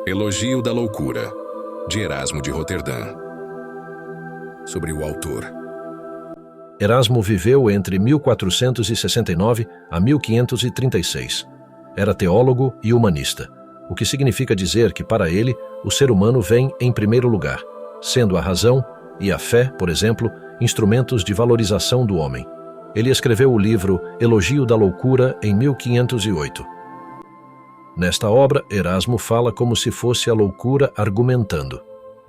Elogio da Loucura, de Erasmo de Roterdã. Sobre o autor. Erasmo viveu entre 1469 a 1536. Era teólogo e humanista, o que significa dizer que, para ele, o ser humano vem em primeiro lugar, sendo a razão e a fé, por exemplo, instrumentos de valorização do homem. Ele escreveu o livro Elogio da Loucura em 1508. Nesta obra, Erasmo fala como se fosse a loucura argumentando,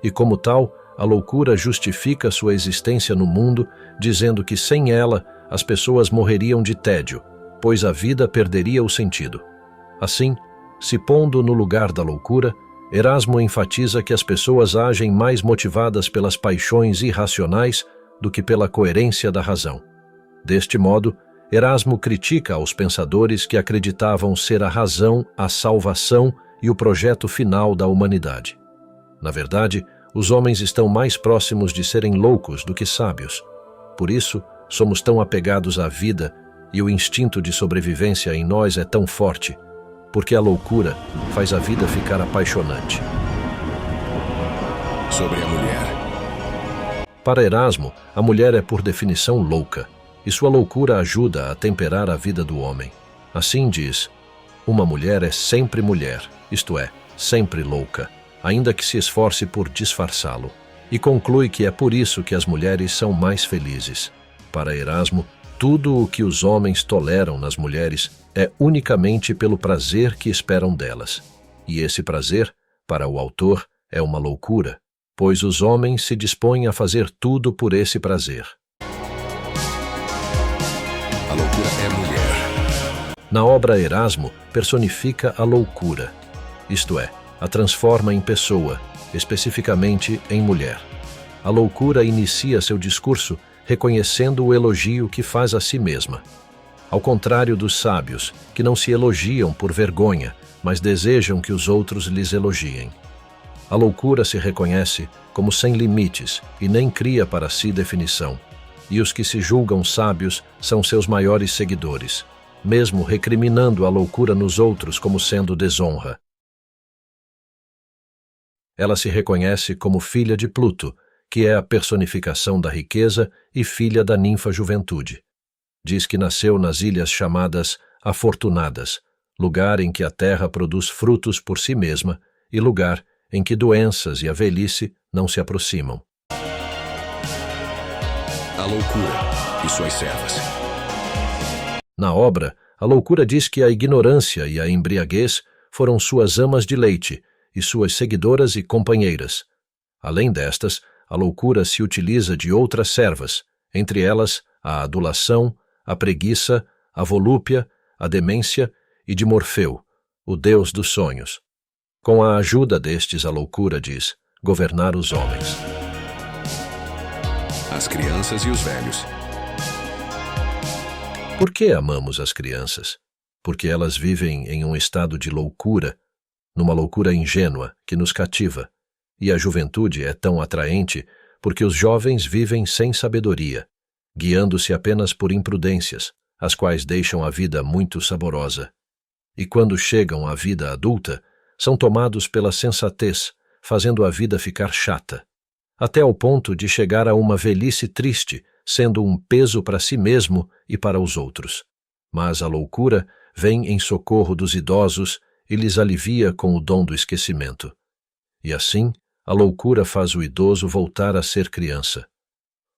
e como tal, a loucura justifica sua existência no mundo, dizendo que sem ela as pessoas morreriam de tédio, pois a vida perderia o sentido. Assim, se pondo no lugar da loucura, Erasmo enfatiza que as pessoas agem mais motivadas pelas paixões irracionais do que pela coerência da razão. Deste modo, Erasmo critica aos pensadores que acreditavam ser a razão, a salvação e o projeto final da humanidade. Na verdade, os homens estão mais próximos de serem loucos do que sábios. Por isso, somos tão apegados à vida e o instinto de sobrevivência em nós é tão forte, porque a loucura faz a vida ficar apaixonante. Sobre a mulher. Para Erasmo, a mulher é por definição louca, e sua loucura ajuda a temperar a vida do homem. Assim diz: uma mulher é sempre mulher, isto é, sempre louca, ainda que se esforce por disfarçá-lo. E conclui que é por isso que as mulheres são mais felizes. Para Erasmo, tudo o que os homens toleram nas mulheres é unicamente pelo prazer que esperam delas. E esse prazer, para o autor, é uma loucura, pois os homens se dispõem a fazer tudo por esse prazer. A loucura é mulher. Na obra, Erasmo personifica a loucura, isto é, a transforma em pessoa, especificamente em mulher. A loucura inicia seu discurso reconhecendo o elogio que faz a si mesma. Ao contrário dos sábios, que não se elogiam por vergonha, mas desejam que os outros lhes elogiem. A loucura se reconhece como sem limites e nem cria para si definição. E os que se julgam sábios são seus maiores seguidores, mesmo recriminando a loucura nos outros como sendo desonra. Ela se reconhece como filha de Pluto, que é a personificação da riqueza e filha da ninfa juventude. Diz que nasceu nas ilhas chamadas Afortunadas, lugar em que a terra produz frutos por si mesma e lugar em que doenças e a velhice não se aproximam. A loucura e suas servas. Na obra, a loucura diz que a ignorância e a embriaguez foram suas amas de leite e suas seguidoras e companheiras. Além destas, a loucura se utiliza de outras servas, entre elas a adulação, a preguiça, a volúpia, a demência e de Morfeu, o deus dos sonhos. Com a ajuda destes, a loucura diz governar os homens. As crianças e os velhos. Por que amamos as crianças? Porque elas vivem em um estado de loucura, numa loucura ingênua que nos cativa. E a juventude é tão atraente porque os jovens vivem sem sabedoria, guiando-se apenas por imprudências, as quais deixam a vida muito saborosa. E quando chegam à vida adulta, são tomados pela sensatez, fazendo a vida ficar chata, até ao ponto de chegar a uma velhice triste, sendo um peso para si mesmo e para os outros. Mas a loucura vem em socorro dos idosos e lhes alivia com o dom do esquecimento. E assim, a loucura faz o idoso voltar a ser criança.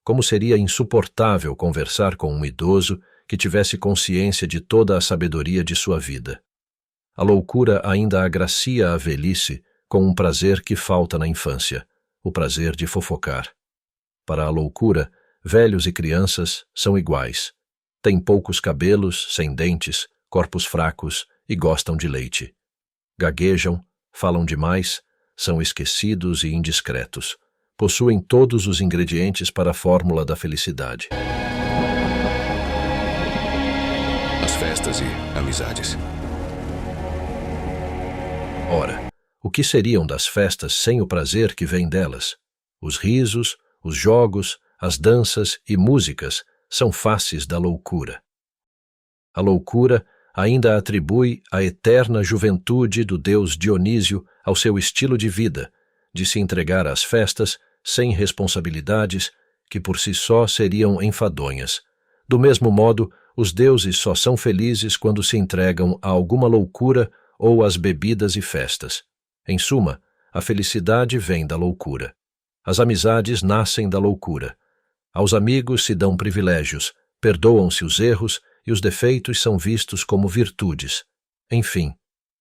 Como seria insuportável conversar com um idoso que tivesse consciência de toda a sabedoria de sua vida. A loucura ainda agracia a velhice com um prazer que falta na infância, o prazer de fofocar. Para a loucura, velhos e crianças são iguais. Têm poucos cabelos, sem dentes, corpos fracos e gostam de leite. Gaguejam, falam demais, são esquecidos e indiscretos. Possuem todos os ingredientes para a fórmula da felicidade. As festas e amizades. Ora, o que seriam das festas sem o prazer que vem delas? Os risos, os jogos, as danças e músicas são faces da loucura. A loucura ainda atribui a eterna juventude do deus Dionísio ao seu estilo de vida, de se entregar às festas sem responsabilidades, que por si só seriam enfadonhas. Do mesmo modo, os deuses só são felizes quando se entregam a alguma loucura ou às bebidas e festas. Em suma, a felicidade vem da loucura. As amizades nascem da loucura. Aos amigos se dão privilégios, perdoam-se os erros e os defeitos são vistos como virtudes. Enfim,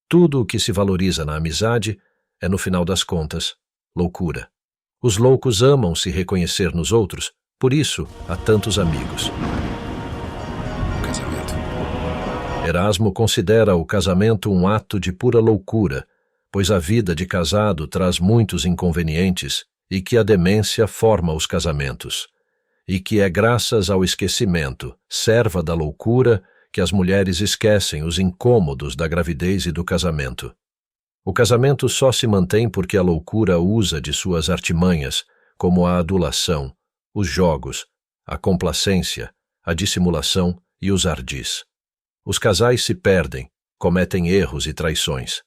tudo o que se valoriza na amizade é, no final das contas, loucura. Os loucos amam se reconhecer nos outros, por isso há tantos amigos. O casamento. Erasmo considera o casamento um ato de pura loucura, pois a vida de casado traz muitos inconvenientes e que a demência forma os casamentos, e que é graças ao esquecimento, serva da loucura, que as mulheres esquecem os incômodos da gravidez e do casamento. O casamento só se mantém porque a loucura usa de suas artimanhas, como a adulação, os jogos, a complacência, a dissimulação e os ardis. Os casais se perdem, cometem erros e traições.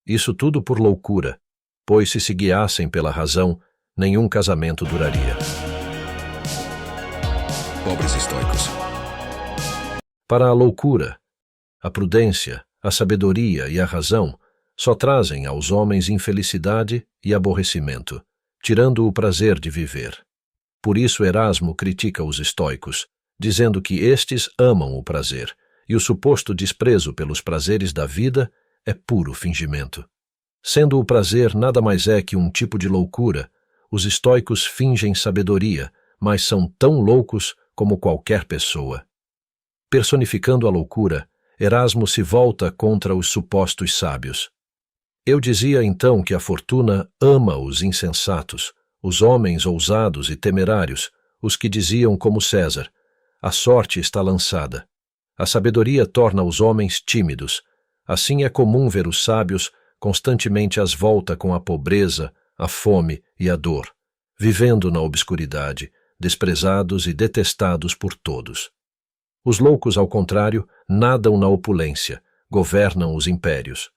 Isso tudo por loucura, pois se se guiassem pela razão, nenhum casamento duraria. Pobres estoicos. Para a loucura, a prudência, a sabedoria e a razão só trazem aos homens infelicidade e aborrecimento, tirando o prazer de viver. Por isso Erasmo critica os estoicos, dizendo que estes amam o prazer, e o suposto desprezo pelos prazeres da vida é puro fingimento. Sendo o prazer nada mais é que um tipo de loucura, os estoicos fingem sabedoria, mas são tão loucos como qualquer pessoa. Personificando a loucura, Erasmo se volta contra os supostos sábios. Eu dizia então que a fortuna ama os insensatos, os homens ousados e temerários, os que diziam como César: a sorte está lançada. A sabedoria torna os homens tímidos. Assim é comum ver os sábios constantemente às volta com a pobreza, a fome e a dor, vivendo na obscuridade, desprezados e detestados por todos. Os loucos, ao contrário, nadam na opulência, governam os impérios.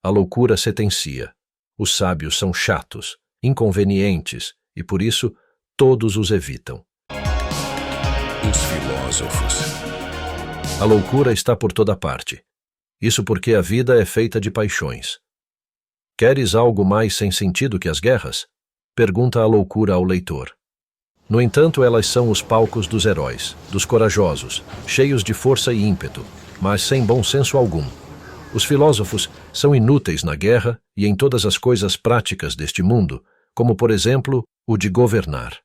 A loucura sentencia. Os sábios são chatos, inconvenientes, e por isso todos os evitam. Os filósofos. A loucura está por toda parte. Isso porque a vida é feita de paixões. Queres algo mais sem sentido que as guerras? Pergunta a loucura ao leitor. No entanto, elas são os palcos dos heróis, dos corajosos, cheios de força e ímpeto, mas sem bom senso algum. Os filósofos são inúteis na guerra e em todas as coisas práticas deste mundo, como, por exemplo, o de governar.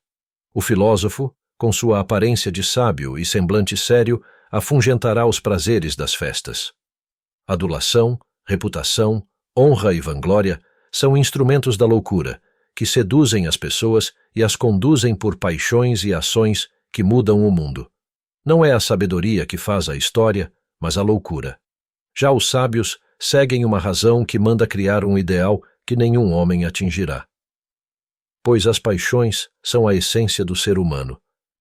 O filósofo, com sua aparência de sábio e semblante sério, afungentará os prazeres das festas. Adulação, reputação, honra e vanglória são instrumentos da loucura, que seduzem as pessoas e as conduzem por paixões e ações que mudam o mundo. Não é a sabedoria que faz a história, mas a loucura. Já os sábios seguem uma razão que manda criar um ideal que nenhum homem atingirá. Pois as paixões são a essência do ser humano.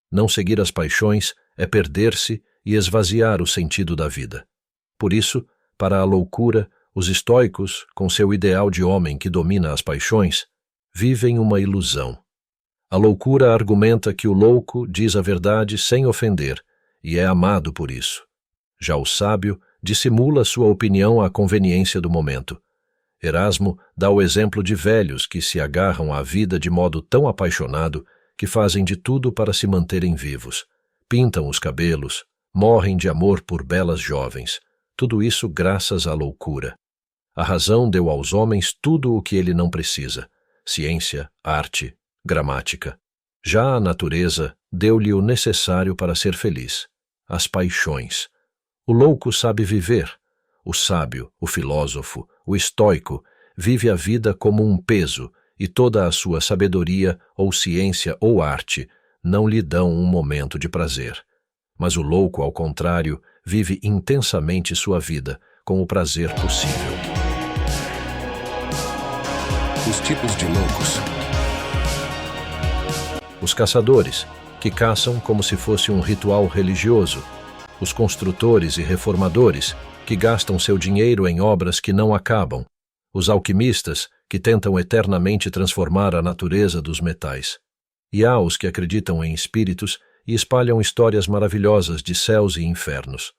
Não seguir as paixões é perder-se e esvaziar o sentido da vida. Por isso, para a loucura, os estoicos, com seu ideal de homem que domina as paixões, vivem uma ilusão. A loucura argumenta que o louco diz a verdade sem ofender, e é amado por isso. Já o sábio dissimula sua opinião à conveniência do momento. Erasmo dá o exemplo de velhos que se agarram à vida de modo tão apaixonado que fazem de tudo para se manterem vivos. Pintam os cabelos, morrem de amor por belas jovens. Tudo isso graças à loucura. A razão deu aos homens tudo o que ele não precisa: ciência, arte, gramática. Já a natureza deu-lhe o necessário para ser feliz: as paixões. O louco sabe viver. O sábio, o filósofo, o estoico vive a vida como um peso, e toda a sua sabedoria ou ciência ou arte não lhe dão um momento de prazer. Mas o louco, ao contrário, vive intensamente sua vida, com o prazer possível. Os tipos de loucos. Os caçadores, que caçam como se fosse um ritual religioso. os construtores e reformadores, que gastam seu dinheiro em obras que não acabam, os alquimistas, que tentam eternamente transformar a natureza dos metais. E há os que acreditam em espíritos e espalham histórias maravilhosas de céus e infernos.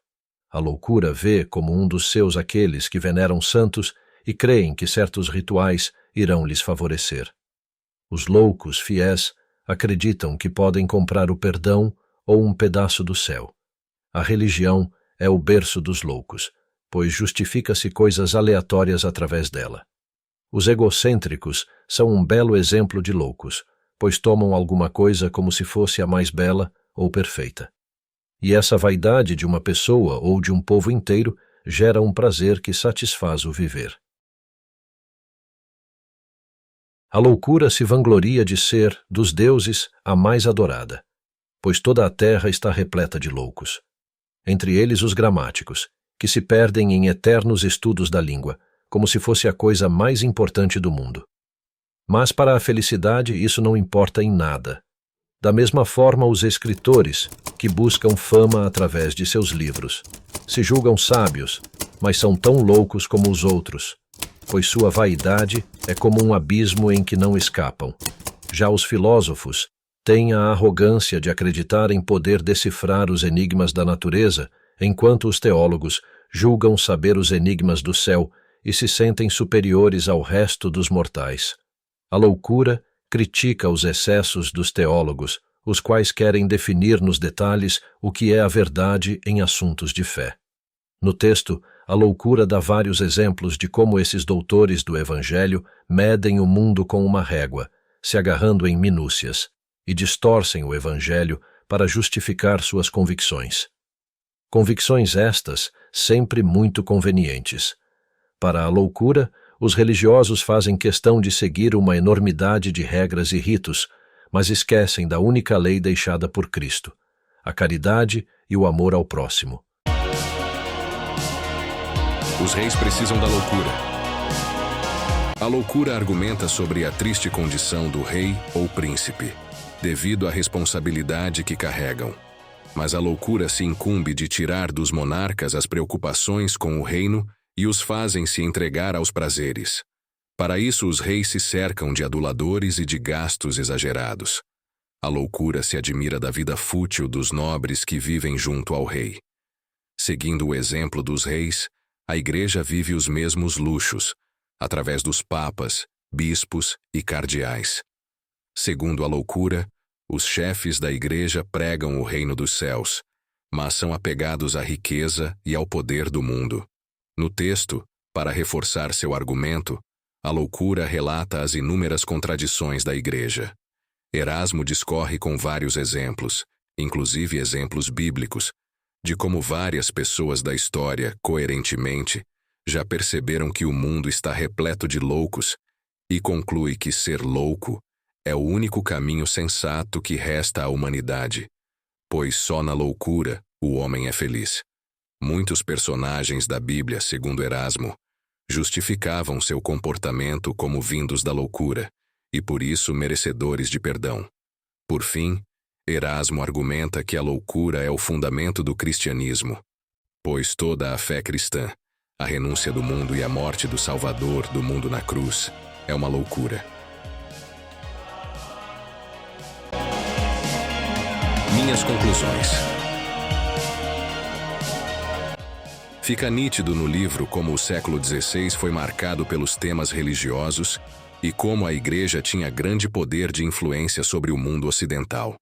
A loucura vê como um dos seus aqueles que veneram santos e creem que certos rituais irão lhes favorecer. Os loucos fiéis acreditam que podem comprar o perdão ou um pedaço do céu. A religião é o berço dos loucos, pois justifica-se coisas aleatórias através dela. Os egocêntricos são um belo exemplo de loucos, pois tomam alguma coisa como se fosse a mais bela ou perfeita. E essa vaidade de uma pessoa ou de um povo inteiro gera um prazer que satisfaz o viver. A loucura se vangloria de ser, dos deuses, a mais adorada, pois toda a terra está repleta de loucos. Entre eles os gramáticos, que se perdem em eternos estudos da língua, como se fosse a coisa mais importante do mundo. Mas para a felicidade isso não importa em nada. Da mesma forma os escritores, que buscam fama através de seus livros, se julgam sábios, mas são tão loucos como os outros, pois sua vaidade é como um abismo em que não escapam. Já os filósofos têm a arrogância de acreditar em poder decifrar os enigmas da natureza, enquanto os teólogos julgam saber os enigmas do céu e se sentem superiores ao resto dos mortais. A loucura critica os excessos dos teólogos, os quais querem definir nos detalhes o que é a verdade em assuntos de fé. No texto, a loucura dá vários exemplos de como esses doutores do Evangelho medem o mundo com uma régua, se agarrando em minúcias, e distorcem o Evangelho para justificar suas convicções. Convicções estas sempre muito convenientes. Para a loucura, os religiosos fazem questão de seguir uma enormidade de regras e ritos, mas esquecem da única lei deixada por Cristo, a caridade e o amor ao próximo. Os reis precisam da loucura. A loucura argumenta sobre a triste condição do rei ou príncipe, devido à responsabilidade que carregam. Mas a loucura se incumbe de tirar dos monarcas as preocupações com o reino e os fazem se entregar aos prazeres. Para isso, os reis se cercam de aduladores e de gastos exagerados. A loucura se admira da vida fútil dos nobres que vivem junto ao rei. Seguindo o exemplo dos reis, a Igreja vive os mesmos luxos, através dos papas, bispos e cardeais. Segundo a loucura, os chefes da Igreja pregam o reino dos céus, mas são apegados à riqueza e ao poder do mundo. No texto, para reforçar seu argumento, a loucura relata as inúmeras contradições da Igreja. Erasmo discorre com vários exemplos, inclusive exemplos bíblicos, de como várias pessoas da história, coerentemente, já perceberam que o mundo está repleto de loucos e conclui que ser louco é o único caminho sensato que resta à humanidade, pois só na loucura o homem é feliz. Muitos personagens da Bíblia, segundo Erasmo, justificavam seu comportamento como vindos da loucura e por isso merecedores de perdão. Por fim, Erasmo argumenta que a loucura é o fundamento do cristianismo, pois toda a fé cristã, a renúncia do mundo e a morte do Salvador do mundo na cruz, é uma loucura. Minhas conclusões. Fica nítido no livro como o século XVI foi marcado pelos temas religiosos e como a Igreja tinha grande poder de influência sobre o mundo ocidental.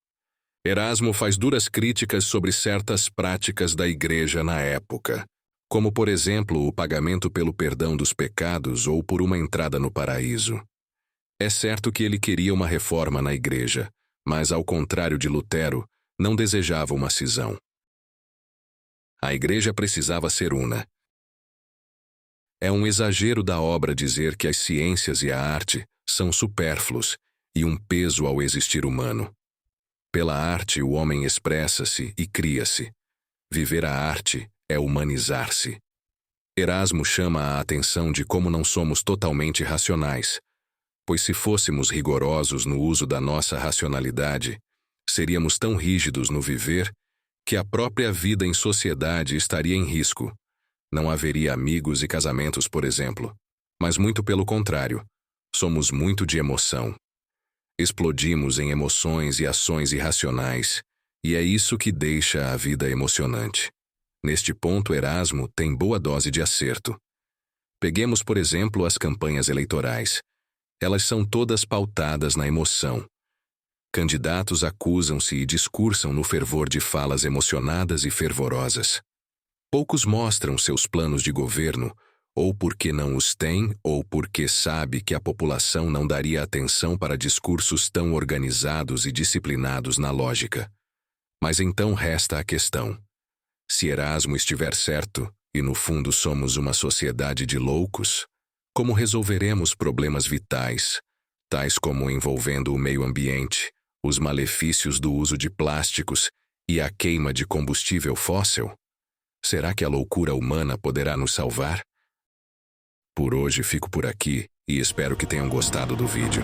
Erasmo faz duras críticas sobre certas práticas da Igreja na época, como, por exemplo, o pagamento pelo perdão dos pecados ou por uma entrada no paraíso. É certo que ele queria uma reforma na Igreja, mas, ao contrário de Lutero, não desejava uma cisão. A Igreja precisava ser una. É um exagero da obra dizer que as ciências e a arte são supérfluos e um peso ao existir humano. Pela arte, o homem expressa-se e cria-se. Viver a arte é humanizar-se. Erasmo chama a atenção de como não somos totalmente racionais, pois se fôssemos rigorosos no uso da nossa racionalidade, seríamos tão rígidos no viver que a própria vida em sociedade estaria em risco. Não haveria amigos e casamentos, por exemplo. Mas muito pelo contrário. Somos muito de emoção. Explodimos em emoções e ações irracionais, e é isso que deixa a vida emocionante. Neste ponto, Erasmo tem boa dose de acerto. Peguemos, por exemplo, as campanhas eleitorais. Elas são todas pautadas na emoção. Candidatos acusam-se e discursam no fervor de falas emocionadas e fervorosas. Poucos mostram seus planos de governo, ou porque não os têm, ou porque sabe que a população não daria atenção para discursos tão organizados e disciplinados na lógica. Mas então resta a questão. Se Erasmo estiver certo, e no fundo somos uma sociedade de loucos, como resolveremos problemas vitais, tais como envolvendo o meio ambiente, os malefícios do uso de plásticos e a queima de combustível fóssil? Será que a loucura humana poderá nos salvar? Por hoje fico por aqui e espero que tenham gostado do vídeo.